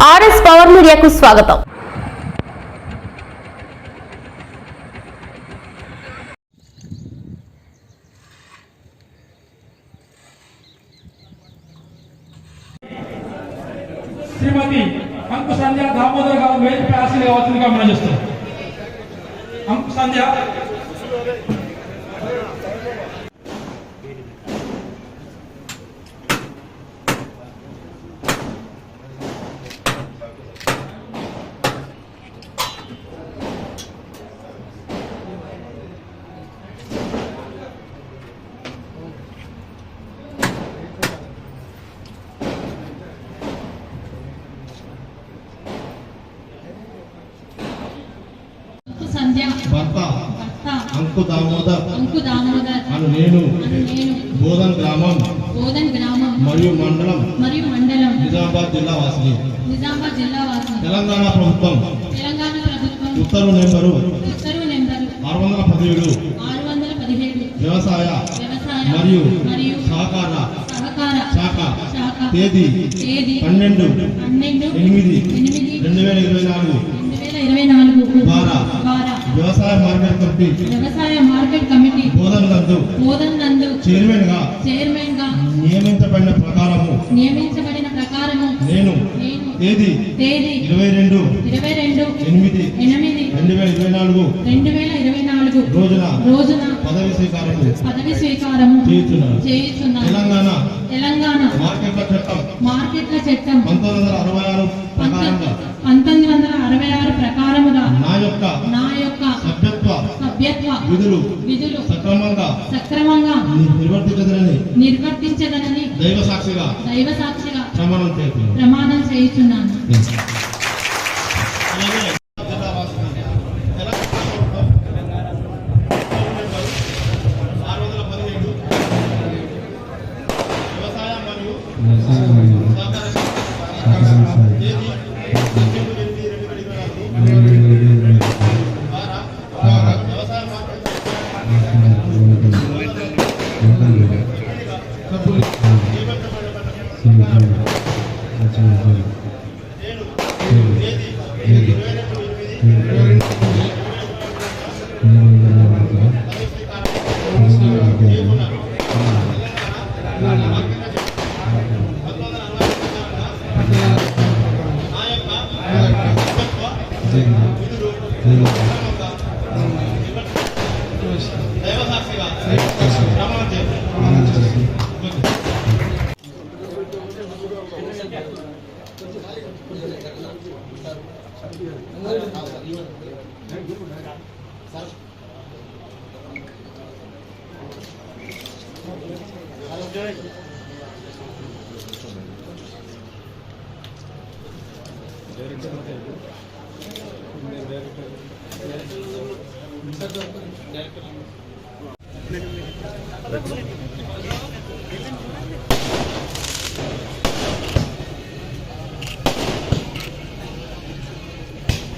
RS power మీడియాకు స్వాగతం. శ్రీమతి అంకు సంధ్య దామోదర్ గారు వేదిక ఆశీర్వాద కావాల్సిందిగా మనం చేస్తున్నాం. అంకు సంధ్య భర్త అంకు దామోదర్ అను నేను బోధన్ గ్రామం మరియు మండలం నిజామాబాద్ జిల్లా వాసిని. తెలంగాణ ప్రభుత్వం ఉత్తర్వు నెంబరు 617 వ్యవసాయ మరియు సహకార శాఖ తేదీ 12/8/2024 ద్వారా వ్యవసాయ మార్కెట్ కమిటీ బోధన్ నందు చైర్మన్ గా నియమించబడిన ప్రకారము నేను తేదీ 22/8/2024 రోజున పదవి స్వీకారము చేయుచున్నాను. తెలంగాణ మార్కెట్ల చట్టం 1966 ప్రకారముగా నా యొక్క సభ్యత్వ విధులు సక్రమంగా నిర్వర్తించదనని దైవ సాక్షిగా ప్రమాణం చేయుచున్నాను.